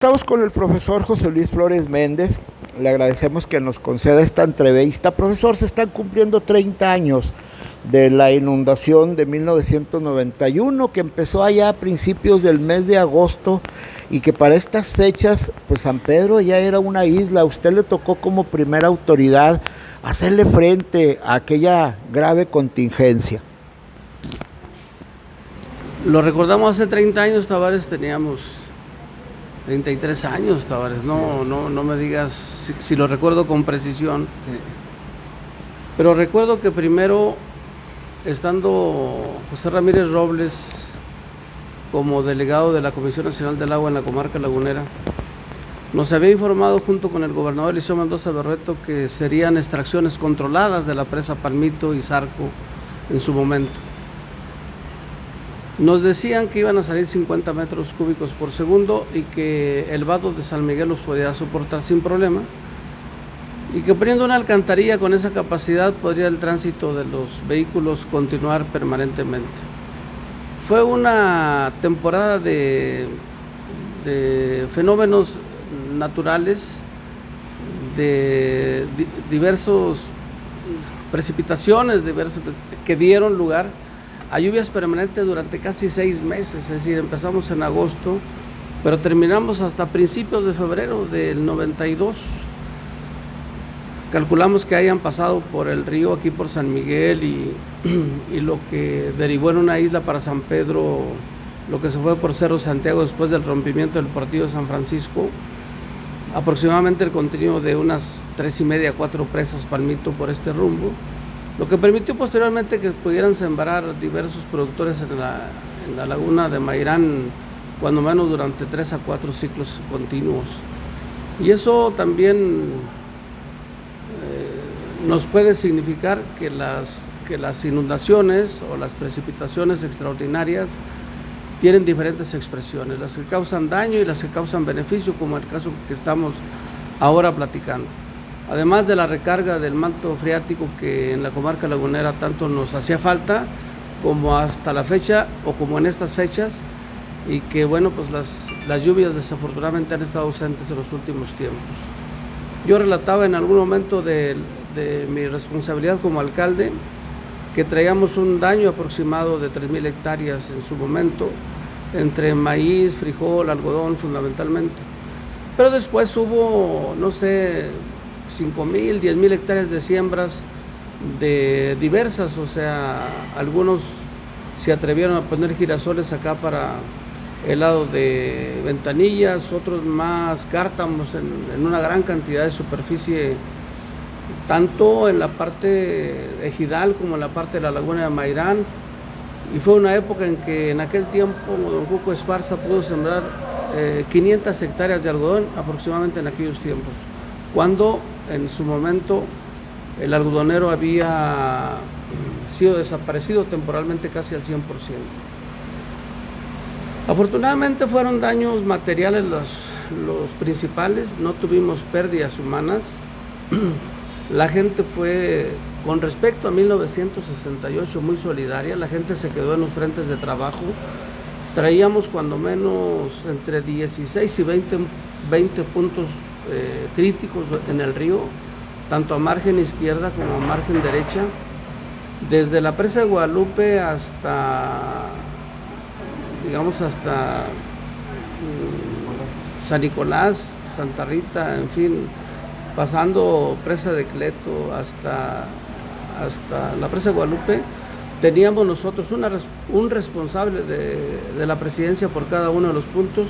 Estamos con el profesor José Luis Flores Méndez. Le agradecemos que nos conceda esta entrevista. Profesor, se están cumpliendo 30 años de la inundación de 1991, que empezó allá a principios del mes de agosto y que para estas fechas, pues San Pedro ya era una isla. A usted le tocó como primera autoridad hacerle frente a aquella grave contingencia. Lo recordamos hace 30 años, Tavares, teníamos 33 años, Tavares, no me digas si lo recuerdo con precisión. Sí. Pero recuerdo que primero, estando José Ramírez Robles como delegado de la Comisión Nacional del Agua en la comarca lagunera, nos había informado junto con el gobernador Eliseo Mendoza Berrueto que serían extracciones controladas de la presa Palmito y Zarco en su momento. Nos decían que iban a salir 50 metros cúbicos por segundo y que el vado de San Miguel los podía soportar sin problema, y que poniendo una alcantarilla con esa capacidad podría el tránsito de los vehículos continuar permanentemente. Fue una temporada de fenómenos naturales, de diversas precipitaciones que dieron lugar a lluvias permanentes durante casi 6 meses, es decir, empezamos en agosto, pero terminamos hasta principios de febrero del 92. Calculamos que hayan pasado por el río aquí por San Miguel y lo que derivó en una isla para San Pedro, lo que se fue por Cerro Santiago después del rompimiento del Portillo de San Francisco, aproximadamente el contenido de unas 3.5, 4 presas Palmito por este rumbo, lo que permitió posteriormente que pudieran sembrar diversos productores en la laguna de Mairán, cuando menos durante 3 a 4 ciclos continuos. Y eso también nos puede significar que las inundaciones o las precipitaciones extraordinarias tienen diferentes expresiones, las que causan daño y las que causan beneficio, como el caso que estamos ahora platicando. Además de la recarga del manto freático que en la comarca lagunera tanto nos hacía falta, como hasta la fecha o como en estas fechas, y que bueno, pues las lluvias desafortunadamente han estado ausentes en los últimos tiempos. Yo relataba en algún momento de mi responsabilidad como alcalde que traíamos un daño aproximado de 3.000 hectáreas en su momento, entre maíz, frijol, algodón fundamentalmente. Pero después hubo, no sé, 5.000, 10.000 hectáreas de siembras de diversas, o sea, algunos se atrevieron a poner girasoles acá para el lado de Ventanillas, otros más cártamos en una gran cantidad de superficie, tanto en la parte ejidal como en la parte de la laguna de Mairán, y fue una época en que en aquel tiempo don Cuco Esparza pudo sembrar 500 hectáreas de algodón aproximadamente en aquellos tiempos, cuando en su momento el algodonero había sido desaparecido temporalmente casi al 100%. Afortunadamente fueron daños materiales los principales, no tuvimos pérdidas humanas. La gente fue, con respecto a 1968, muy solidaria, la gente se quedó en los frentes de trabajo. Traíamos cuando menos entre 16 y 20 puntos críticos en el río, tanto a margen izquierda como a margen derecha, desde la presa de Guadalupe hasta, digamos, hasta San Nicolás, Santa Rita, en fin, pasando presa de Cleto hasta la presa de Guadalupe. Teníamos nosotros un responsable de la presidencia por cada uno de los puntos,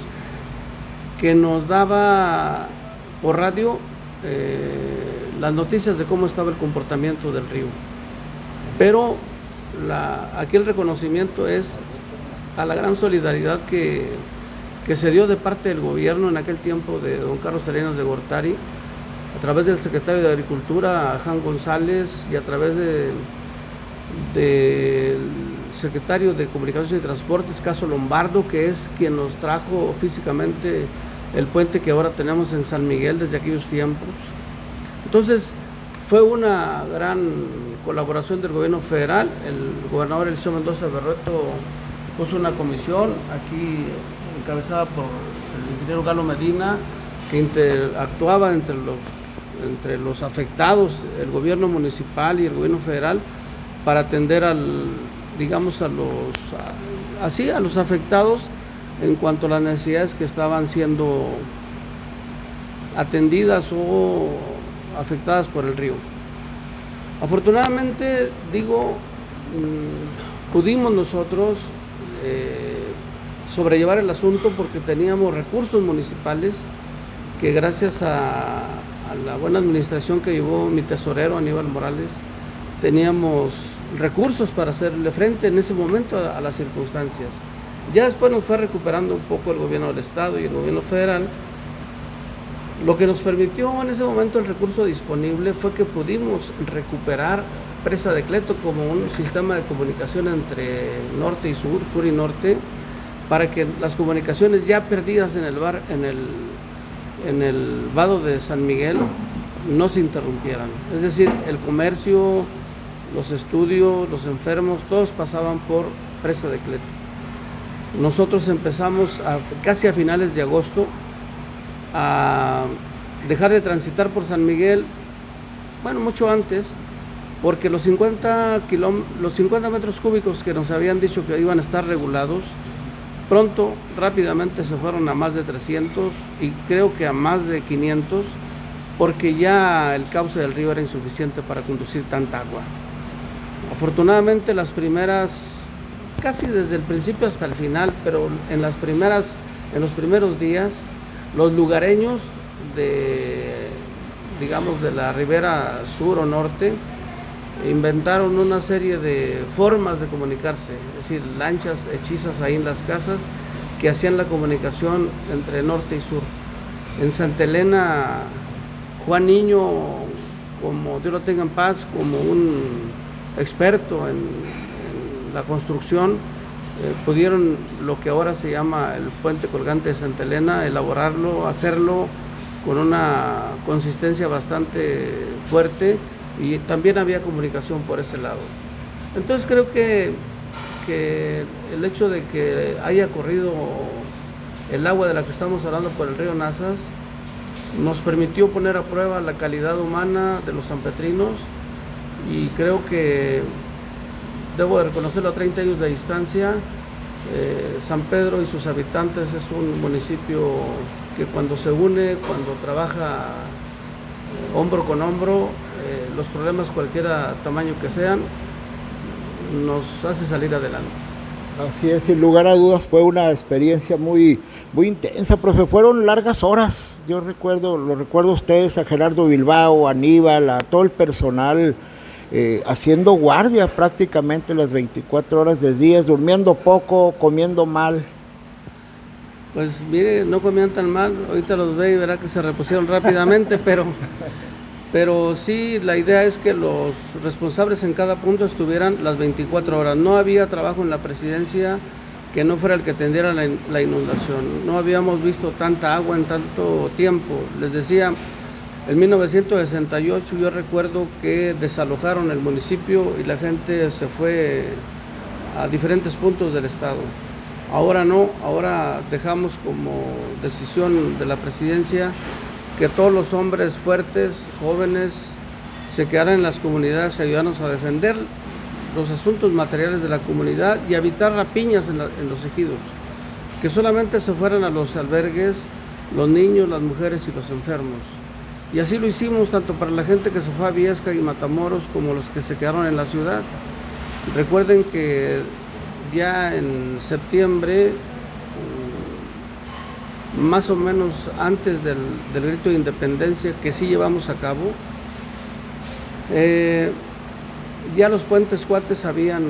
que nos daba por radio las noticias de cómo estaba el comportamiento del río. Pero aquí el reconocimiento es a la gran solidaridad que se dio de parte del gobierno en aquel tiempo de don Carlos Salinas de Gortari, a través del secretario de Agricultura, Jan González, y a través del secretario de Comunicaciones y Transportes, Caso Lombardo, que es quien nos trajo físicamente el puente que ahora tenemos en San Miguel desde aquellos tiempos. Entonces, fue una gran colaboración del gobierno federal. El gobernador Eliseo Mendoza Berrueto puso una comisión aquí encabezada por el ingeniero Galo Medina, que interactuaba entre los afectados, el gobierno municipal y el gobierno federal, para atender a los afectados en cuanto a las necesidades que estaban siendo atendidas o afectadas por el río. Afortunadamente, pudimos nosotros sobrellevar el asunto porque teníamos recursos municipales que, gracias a la buena administración que llevó mi tesorero Aníbal Morales, teníamos recursos para hacerle frente en ese momento a las circunstancias. Ya después nos fue recuperando un poco el gobierno del estado y el gobierno federal. Lo que nos permitió en ese momento el recurso disponible fue que pudimos recuperar Presa de Cleto como un sistema de comunicación entre norte y sur, sur y norte, para que las comunicaciones ya perdidas en el vado de San Miguel no se interrumpieran. Es decir, el comercio, los estudios, los enfermos, todos pasaban por Presa de Cleto. Nosotros empezamos casi a finales de agosto a dejar de transitar por San Miguel, mucho antes, porque los 50 metros cúbicos que nos habían dicho que iban a estar regulados, rápidamente se fueron a más de 300 y creo que a más de 500, porque ya el cauce del río era insuficiente para conducir tanta agua. Afortunadamente, las primeras, casi desde el principio hasta el final, pero en los primeros días, los lugareños de la ribera sur o norte inventaron una serie de formas de comunicarse, es decir, lanchas hechizas ahí en las casas que hacían la comunicación entre norte y sur. En Santa Elena, Juan Niño, como Dios lo tenga en paz, como un experto en la construcción, pudieron lo que ahora se llama el puente colgante de Santa Elena, elaborarlo, hacerlo con una consistencia bastante fuerte, y también había comunicación por ese lado. Entonces creo que el hecho de que haya corrido el agua de la que estamos hablando por el río Nazas nos permitió poner a prueba la calidad humana de los sanpetrinos, y creo que debo de reconocerlo a 30 años de distancia. San Pedro y sus habitantes es un municipio que cuando se une, cuando trabaja hombro con hombro, los problemas cualquiera tamaño que sean, nos hace salir adelante. Así es, sin lugar a dudas fue una experiencia muy, muy intensa, profe. Fueron largas horas. Lo recuerdo a ustedes, a Gerardo Bilbao, a Aníbal, a todo el personal, haciendo guardia prácticamente las 24 horas del día, durmiendo poco, comiendo mal. Pues mire, no comían tan mal, ahorita los ve y verá que se repusieron rápidamente, pero sí, la idea es que los responsables en cada punto estuvieran las 24 horas. No había trabajo en la presidencia que no fuera el que atendiera la inundación. No habíamos visto tanta agua en tanto tiempo. Les decía, en 1968 yo recuerdo que desalojaron el municipio y la gente se fue a diferentes puntos del estado. Ahora no, ahora dejamos como decisión de la presidencia que todos los hombres fuertes, jóvenes, se quedaran en las comunidades y ayudarnos a defender los asuntos materiales de la comunidad y evitar rapiñas en los ejidos, que solamente se fueran a los albergues los niños, las mujeres y los enfermos. Y así lo hicimos tanto para la gente que se fue a Viesca y Matamoros como los que se quedaron en la ciudad. Recuerden que ya en septiembre, más o menos antes del grito de independencia, que sí llevamos a cabo, ya los puentes Cuates habían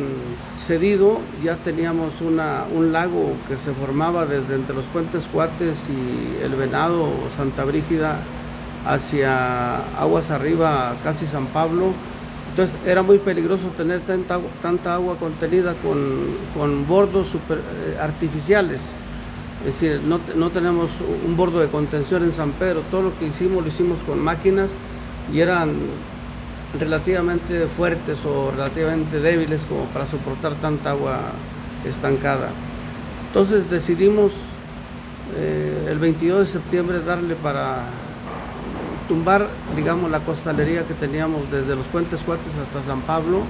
cedido, ya teníamos un lago que se formaba desde entre los puentes Cuates y el Venado, Santa Brígida, hacia aguas arriba, casi San Pablo. Entonces era muy peligroso tener tanta agua contenida con bordos artificiales. Es decir, no tenemos un bordo de contención en San Pedro. Todo lo que hicimos lo hicimos con máquinas y eran relativamente fuertes o relativamente débiles como para soportar tanta agua estancada. Entonces decidimos el 22 de septiembre darle para tumbar, digamos, la costalería que teníamos desde los Puentes Cuates hasta San Pablo,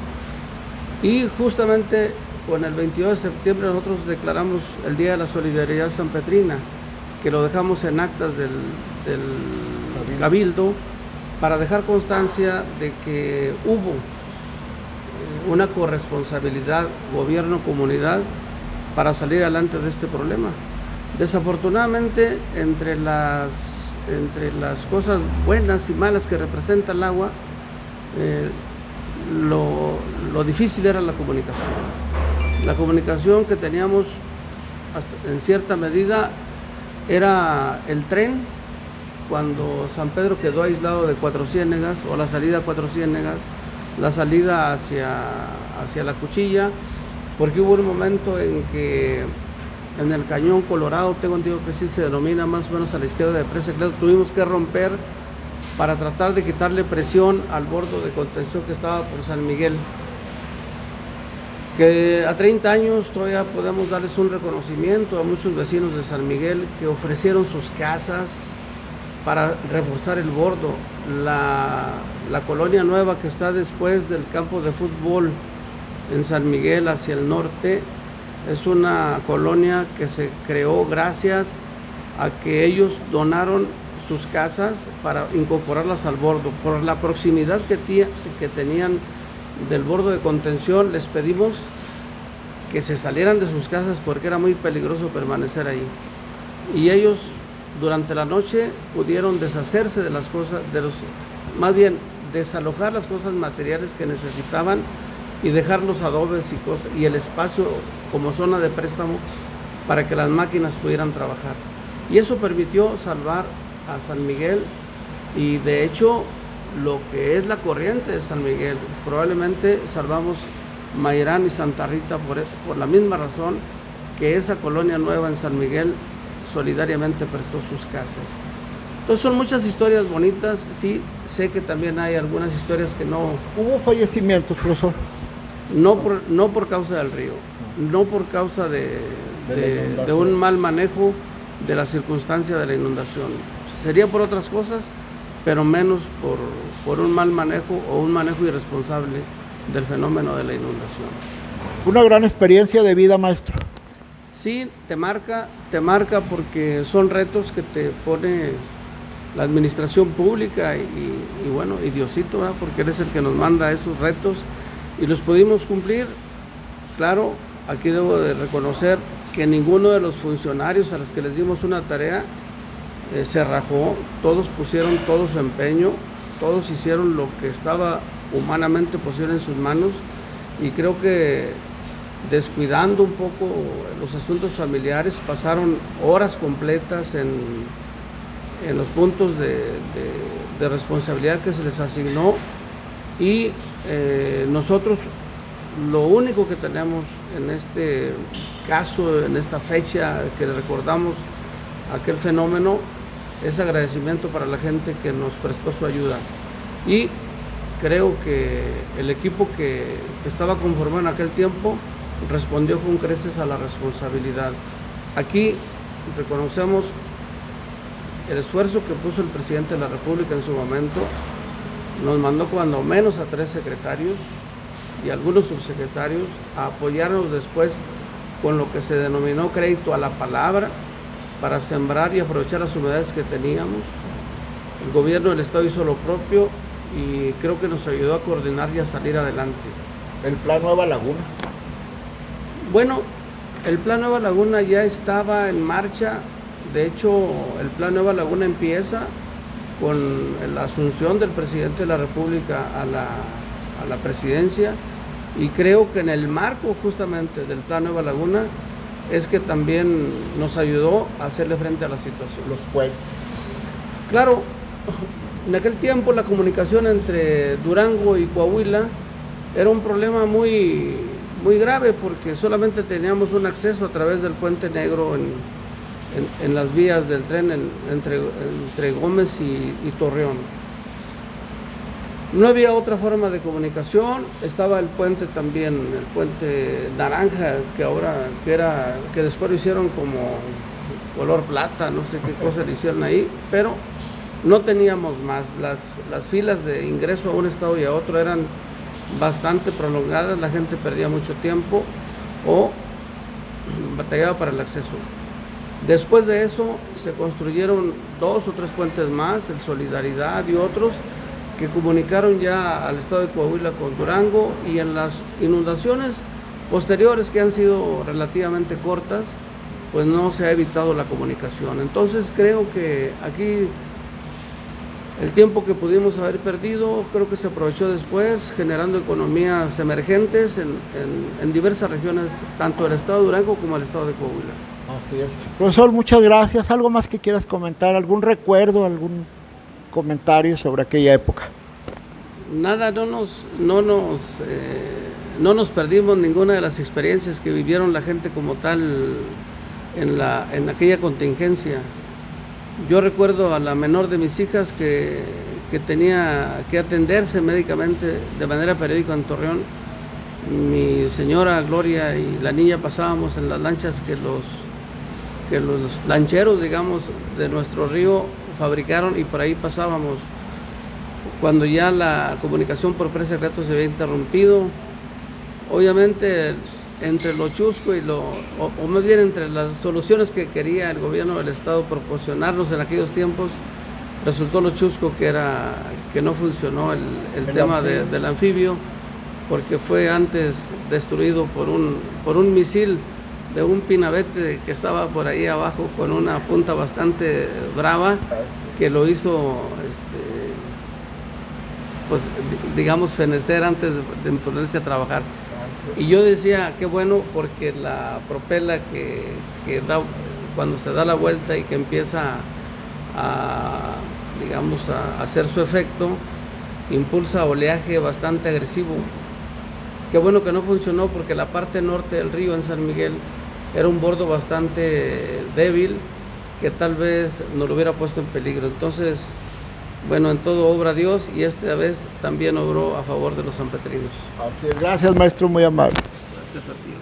y justamente con el 22 de septiembre nosotros declaramos el Día de la Solidaridad Sanpetrina, que lo dejamos en actas del Cabildo para dejar constancia de que hubo una corresponsabilidad gobierno-comunidad para salir adelante de este problema. Desafortunadamente, entre las cosas buenas y malas que representa el agua, lo difícil era la comunicación. La comunicación que teníamos en cierta medida era el tren, cuando San Pedro quedó aislado de Cuatro Ciénegas, o la salida a Cuatro Ciénegas, la salida hacia la Cuchilla, porque hubo un momento en que en el Cañón Colorado, tengo entendido que sí se denomina más o menos a la izquierda de Presa Cleto, tuvimos que romper para tratar de quitarle presión al bordo de contención que estaba por San Miguel. Que a 30 años todavía podemos darles un reconocimiento a muchos vecinos de San Miguel que ofrecieron sus casas para reforzar el bordo. La colonia nueva que está después del campo de fútbol en San Miguel hacia el norte es una colonia que se creó gracias a que ellos donaron sus casas para incorporarlas al bordo. Por la proximidad que tenían del bordo de contención, les pedimos que se salieran de sus casas porque era muy peligroso permanecer ahí. Y ellos durante la noche pudieron deshacerse de las cosas, más bien desalojar las cosas materiales que necesitaban y dejar los adobes y el espacio como zona de préstamo para que las máquinas pudieran trabajar. Y eso permitió salvar a San Miguel, y de hecho lo que es la corriente de San Miguel, probablemente salvamos Mairán y Santa Rita por la misma razón que esa colonia nueva en San Miguel solidariamente prestó sus casas. Entonces son muchas historias bonitas. Sí, sé que también hay algunas historias que no... ¿Hubo fallecimientos, profesor? No por causa del río, no por causa de un mal manejo de la circunstancia de la inundación. Sería por otras cosas, pero menos por un mal manejo o un manejo irresponsable del fenómeno de la inundación. Una gran experiencia de vida, maestro. Sí, te marca porque son retos que te pone la administración pública y bueno, y Diosito, ¿verdad? Porque eres el que nos manda esos retos y los pudimos cumplir. Claro, aquí debo de reconocer que ninguno de los funcionarios a los que les dimos una tarea se rajó, todos pusieron todo su empeño, todos hicieron lo que estaba humanamente posible en sus manos, y creo que descuidando un poco los asuntos familiares, pasaron horas completas en los puntos de responsabilidad que se les asignó, y nosotros lo único que tenemos en este caso, en esta fecha que recordamos aquel fenómeno, es agradecimiento para la gente que nos prestó su ayuda. Y creo que el equipo que estaba conformado en aquel tiempo respondió con creces a la responsabilidad. Aquí reconocemos el esfuerzo que puso el presidente de la República en su momento. Nos mandó cuando menos a 3 secretarios y algunos subsecretarios a apoyarnos después con lo que se denominó crédito a la palabra, para sembrar y aprovechar las humedades que teníamos. El gobierno del estado hizo lo propio y creo que nos ayudó a coordinar y a salir adelante. ¿El Plan Nueva Laguna? Bueno, el Plan Nueva Laguna ya estaba en marcha. De hecho, el Plan Nueva Laguna empieza con la asunción del presidente de la República a la presidencia, y creo que en el marco justamente del Plan Nueva Laguna es que también nos ayudó a hacerle frente a la situación. Los puentes. Claro, en aquel tiempo la comunicación entre Durango y Coahuila era un problema muy grave, porque solamente teníamos un acceso a través del Puente Negro en las vías del tren entre Gómez y Torreón. No había otra forma de comunicación. Estaba el puente también, el puente Naranja, que después lo hicieron color plata, no sé qué cosa le hicieron ahí, pero no teníamos más. Las filas de ingreso a un estado y a otro eran bastante prolongadas, la gente perdía mucho tiempo o batallaba para el acceso. Después de eso se construyeron 2 o 3 puentes más, el Solidaridad y otros, que comunicaron ya al estado de Coahuila con Durango, y en las inundaciones posteriores, que han sido relativamente cortas, pues no se ha evitado la comunicación. Entonces creo que aquí el tiempo que pudimos haber perdido, creo que se aprovechó después, generando economías emergentes en diversas regiones, tanto del estado de Durango como el estado de Coahuila. Así es. Profesor, muchas gracias. ¿Algo más que quieras comentar? ¿Algún recuerdo, algún comentario sobre aquella época? Nada, no nos perdimos ninguna de las experiencias que vivieron la gente como tal en aquella contingencia. Yo recuerdo a la menor de mis hijas que tenía que atenderse médicamente de manera periódica en Torreón. Mi señora Gloria y la niña pasábamos en las lanchas que los lancheros, digamos, de nuestro río fabricaron, y por ahí pasábamos cuando ya la comunicación por presa de reto se había interrumpido. Obviamente, entre lo chusco y o más bien entre las soluciones que quería el gobierno del estado proporcionarnos en aquellos tiempos, resultó lo chusco que no funcionó el tema del anfibio, porque fue antes destruido por un misil de un pinabete que estaba por ahí abajo con una punta bastante brava, que lo hizo pues digamos fenecer antes de ponerse a trabajar. Y yo decía, qué bueno, porque la propela que da cuando se da la vuelta y que empieza a hacer su efecto, impulsa oleaje bastante agresivo. Qué bueno que no funcionó, porque la parte norte del río en San Miguel era un bordo bastante débil, que tal vez nos lo hubiera puesto en peligro. Entonces, bueno, en todo obra Dios, y esta vez también obró a favor de los sanpetrinos. Así es. Gracias, maestro, muy amable. Gracias a ti.